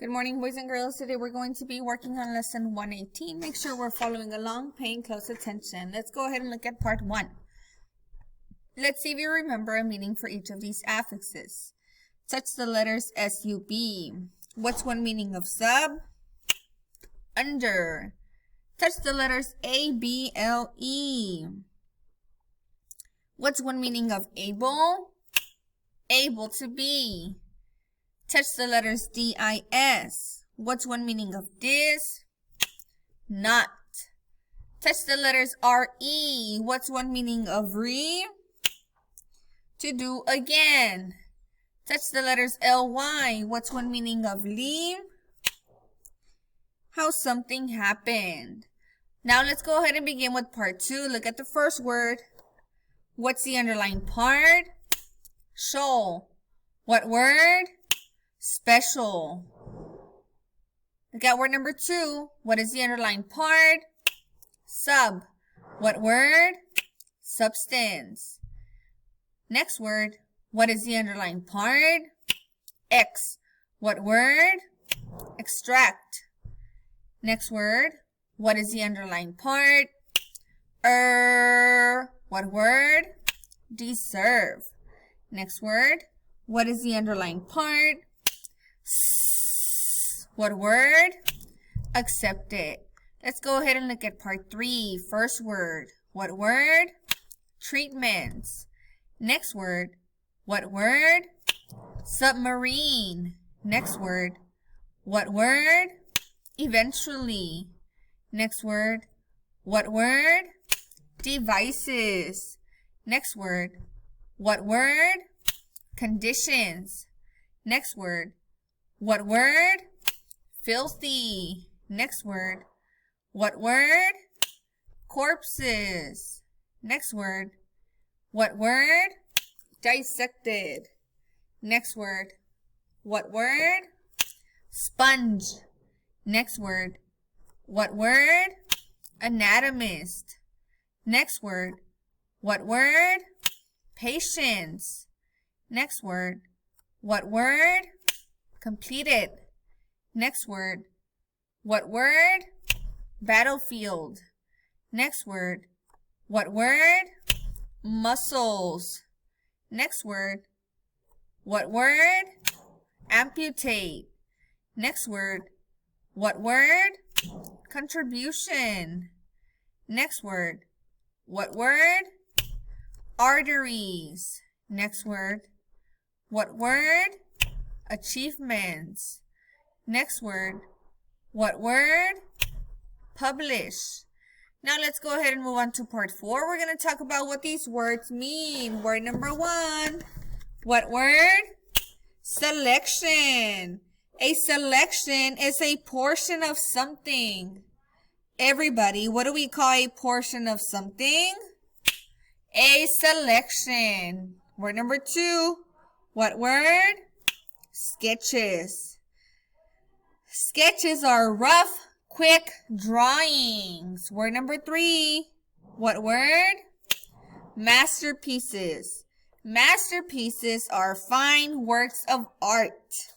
Good morning, boys and girls. Today we're going to be working on lesson 118. Make sure we're following along, paying close attention. Let's go ahead and look at part 1. Let's see if you remember a meaning for each of these affixes. Touch the letters S-U-B. What's one meaning of sub? Under. Touch the letters A-B-L-E. What's one meaning of able? Able to be. Touch the letters D-I-S. What's one meaning of dis? Not. Touch the letters R-E. What's one meaning of re? To do again. Touch the letters L-Y. What's one meaning of leave? How something happened. Now let's go ahead and begin with part 2. Look at the first word. What's the underlined part? Shoal. What word? Special. Look at word number 2. What is the underlined part? Sub. What word? Substance. Next word. What is the underlined part? X. What word? Extract. Next word. What is the underlined part? What word? Deserve. Next word. What is the underlined part? What word? Accepted. Let's go ahead and look at part 3. First word. What word? Treatments. Next word. What word? Submarine. Next word. What word? Eventually. Next word. What word? Devices. Next word. What word? Conditions. Next word. What word? Filthy. Next word. What word? Corpses. Next word. What word? Dissected. Next word. What word? Sponge. Next word. What word? Anatomist. Next word. What word? Patience. Next word. What word? Completed. Next word. What word? Battlefield. Next word. What word? Muscles. Next word. What word? Amputate. Next word. What word? Contribution. Next word. What word? Arteries. Next word. What word? Achievements. Next word. What word? Publish. Now let's go ahead and move on to part 4. We're going to talk about what these words mean. Word number 1. What word? Selection. A selection is a portion of something. Everybody, what do we call a portion of something? A selection. Word number 2. What word? Sketches. Sketches are rough, quick drawings. Word number 3. What word? Masterpieces. Masterpieces are fine works of art.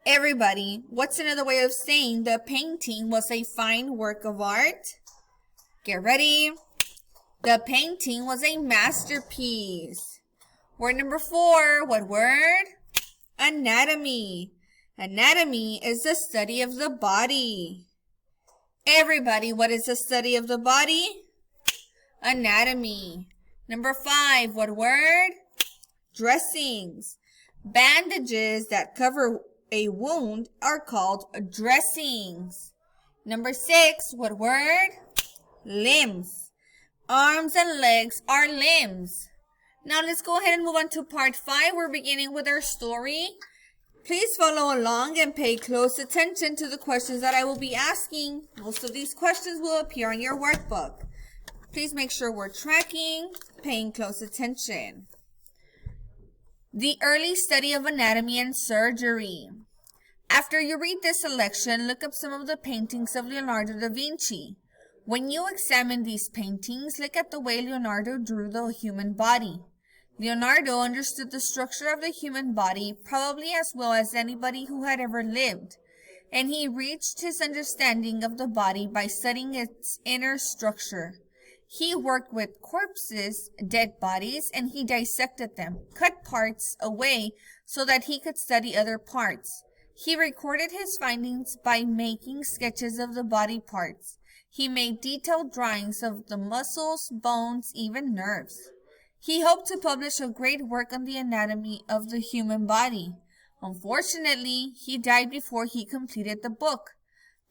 Everybody, what's another way of saying the painting was a fine work of art? Get ready. The painting was a masterpiece. Word number 4. What word? Anatomy. Anatomy is the study of the body. Everybody, what is the study of the body? Anatomy. Number 5. What word? Dressings. Bandages that cover a wound are called dressings. Number 6. What word? Limbs. Arms and legs are limbs. Now let's go ahead and move on to part 5. We're beginning with our story. Please follow along and pay close attention to the questions that I will be asking. Most of these questions will appear on your workbook. Please make sure we're tracking, paying close attention. The early study of anatomy and surgery. After you read this selection, look up some of the paintings of Leonardo da Vinci. When you examine these paintings, look at the way Leonardo drew the human body. Leonardo understood the structure of the human body probably as well as anybody who had ever lived, and he reached his understanding of the body by studying its inner structure. He worked with corpses, dead bodies, and he dissected them, cut parts away so that he could study other parts. He recorded his findings by making sketches of the body parts. He made detailed drawings of the muscles, bones, even nerves. He hoped to publish a great work on the anatomy of the human body. Unfortunately, he died before he completed the book.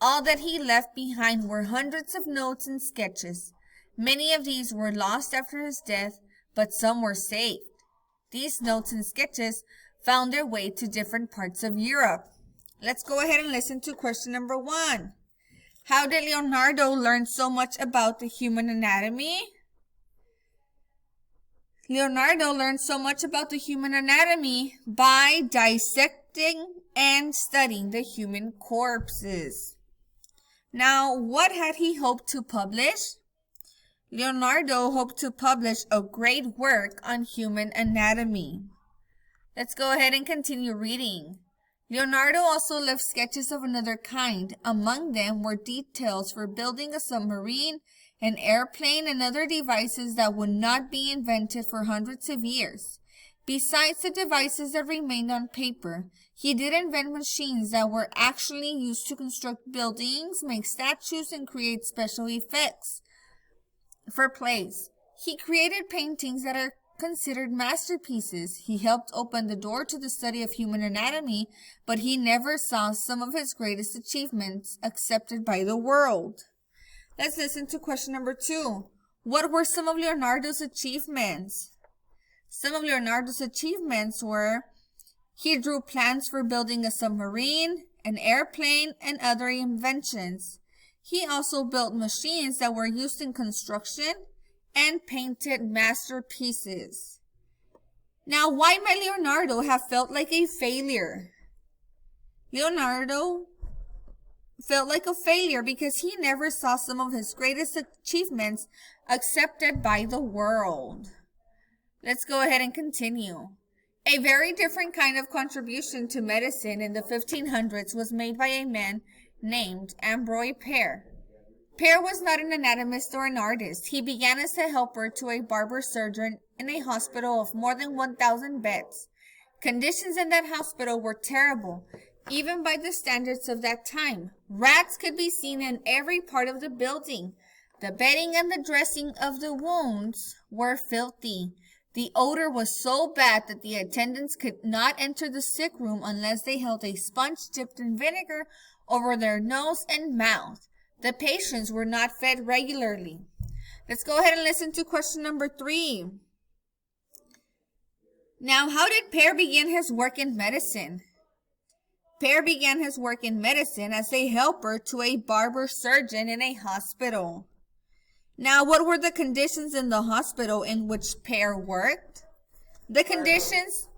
All that he left behind were hundreds of notes and sketches. Many of these were lost after his death, but some were saved. These notes and sketches found their way to different parts of Europe. Let's go ahead and listen to question number 1. How did Leonardo learn so much about the human anatomy? Leonardo learned so much about the human anatomy by dissecting and studying the human corpses. Now, what had he hoped to publish? Leonardo hoped to publish a great work on human anatomy. Let's go ahead and continue reading. Leonardo also left sketches of another kind. Among them were details for building a submarine, an airplane, and other devices that would not be invented for hundreds of years. Besides the devices that remained on paper, he did invent machines that were actually used to construct buildings, make statues, and create special effects for plays. He created paintings that are considered masterpieces. He helped open the door to the study of human anatomy, but he never saw some of his greatest achievements accepted by the world. Let's listen to question number 2. What were some of Leonardo's achievements? Some of Leonardo's achievements were he drew plans for building a submarine, an airplane, and other inventions. He also built machines that were used in construction and painted masterpieces. Now, why might Leonardo have felt like a failure? Leonardo felt like a failure because he never saw some of his greatest achievements accepted by the world. Let's go ahead and continue. A very different kind of contribution to medicine in the 1500s was made by a man named Ambroise Paré. Paré was not an anatomist or an artist. He began as a helper to a barber surgeon in a hospital of more than 1,000 beds. Conditions in that hospital were terrible, even by the standards of that time. Rats could be seen in every part of the building. The bedding and the dressing of the wounds were filthy. The odor was so bad that the attendants could not enter the sick room unless they held a sponge dipped in vinegar over their nose and mouth. The patients were not fed regularly. Let's go ahead and listen to question number 3. Now, how did Paré begin his work in medicine? Paré began his work in medicine as a helper to a barber surgeon in a hospital. Now, what were the conditions in the hospital in which Paré worked? The conditions...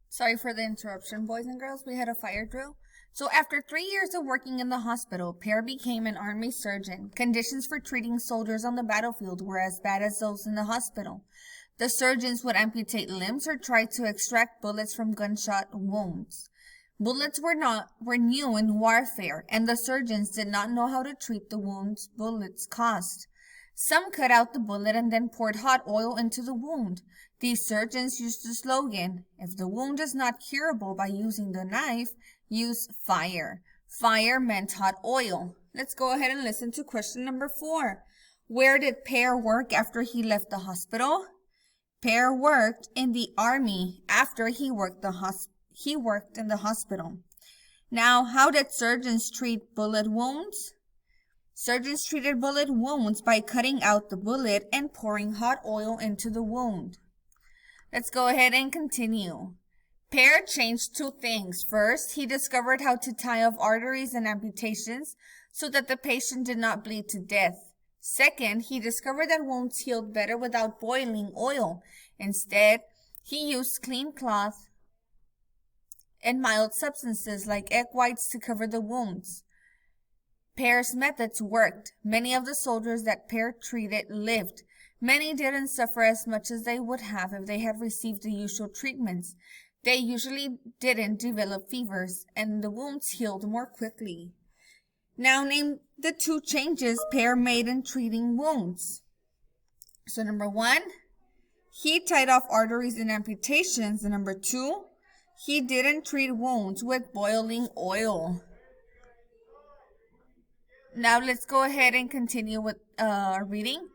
Sorry for the interruption, boys and girls. We had a fire drill. So after 3 years of working in the hospital, Paré became an army surgeon. Conditions for treating soldiers on the battlefield were as bad as those in the hospital. The surgeons would amputate limbs or try to extract bullets from gunshot wounds. Bullets were new in warfare, and the surgeons did not know how to treat the wounds bullets caused. Some cut out the bullet and then poured hot oil into the wound. These surgeons used the slogan, "If the wound is not curable by using the knife, use fire." Fire meant hot oil. Let's go ahead and listen to question number 4. Where did Paré work after he left the hospital? Paré worked in the army after he worked in the hospital. Now, how did surgeons treat bullet wounds? Surgeons treated bullet wounds by cutting out the bullet and pouring hot oil into the wound. Let's go ahead and continue. Paré changed 2 things. First, he discovered how to tie off arteries and amputations so that the patient did not bleed to death. Second, he discovered that wounds healed better without boiling oil. Instead, he used clean cloth and mild substances like egg whites to cover the wounds. Paré's methods worked. Many of the soldiers that Paré treated lived. Many didn't suffer as much as they would have if they had received the usual treatments. They usually didn't develop fevers, and the wounds healed more quickly. Now name the 2 changes Pear made in treating wounds. So number 1, he tied off arteries and amputations. And number 2, he didn't treat wounds with boiling oil. Now let's go ahead and continue with reading.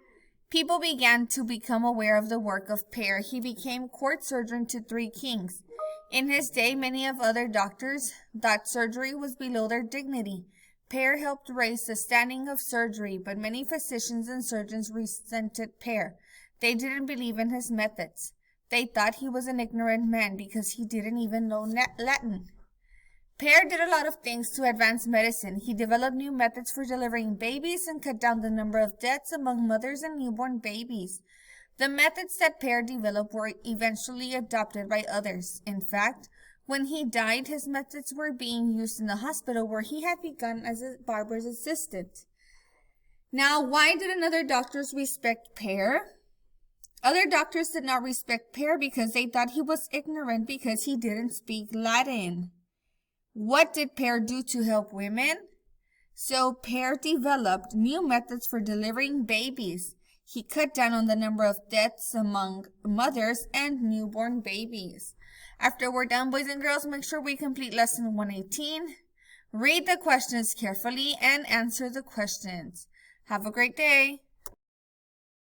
People began to become aware of the work of Pear. He became court surgeon to 3 kings. In his day, many of other doctors thought surgery was below their dignity. Pear helped raise the standing of surgery, but many physicians and surgeons resented Pear. They didn't believe in his methods. They thought he was an ignorant man because he didn't even know Latin. Pear did a lot of things to advance medicine. He developed new methods for delivering babies and cut down the number of deaths among mothers and newborn babies. The methods that Pear developed were eventually adopted by others. In fact, when he died, his methods were being used in the hospital where he had begun as a barber's assistant. Now, why didn't other doctors respect Pear? Other doctors did not respect Pear because they thought he was ignorant because he didn't speak Latin. What did Pear do to help women? So Pear developed new methods for delivering babies. He cut down on the number of deaths among mothers and newborn babies. After we're done, boys and girls, make sure we complete lesson 118. Read the questions carefully and answer the questions. Have a great day.